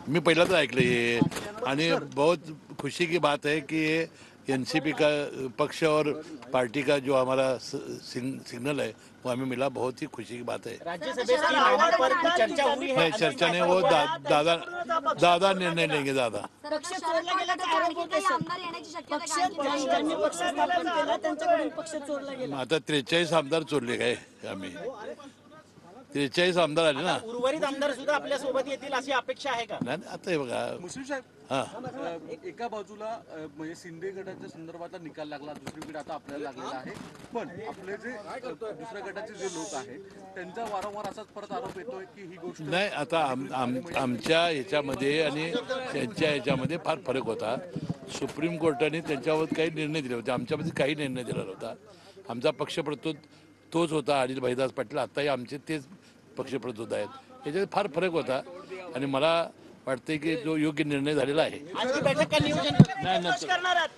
मी पहिल्यांदा ऐकलं हे आणि बहुत खुशी की बात है कि ये एनसीपी का पक्ष और पार्टी का जो हमारा सिग्नल है वो हमें मिला, बहुत ही खुशी की बात है। राज्यसभा की नामों पर कुछ चर्चा हुई है। नहीं, चर्चा नहीं, वो दादा दादा निर्णय लेंगे दादा। पक्ष चोरला गेल्याचा आरोप होते सर. आमदार येण्याची शक्यता पक्ष काय? ज्यांनी पक्ष स्थापन केला त्यांच्याकडून पक्ष चोरला गेला. आता 43 आमदार चोरले काय आम्ही? 43 आमदार आले ना. उर्वरित आमदार सुद्धा आपल्या सोबत येतील अशी अपेक्षा आहे का? नाही, आता हे बघा, मुश्रीफ साहेब, हा एका बाजूला म्हणजे शिंदे गटाच्या संदर्भातला निकाल लागला, दुसरीकडे आता आपल्याला लागलेला आहे. पण आपले जे दुसऱ्या गटाचे जे लोक आहेत त्यांचा वारंवार असाच परत आरोप येतोय की ही गोष्ट नाही, आता आमच्या ह्याच्यामध्ये आणि त्यांच्या ह्याच्यामध्ये फार फरक होता. सुप्रीम कोर्टाने त्यांच्यावर काही निर्णय दिले होते, आमच्यामध्ये काही निर्णय दिला नव्हता. आमचा पक्षप्रतोद तोच होता, अनिल भाईदास पाटील. आत्ताही आमचे तेच पक्षप्रतोद आहेत. याच्यात फार फरक होता आणि मला वाटते की जो योग्य निर्णय झालेला आहे. आजची बैठक का नियोजन नाही, नाही. करणार आहात?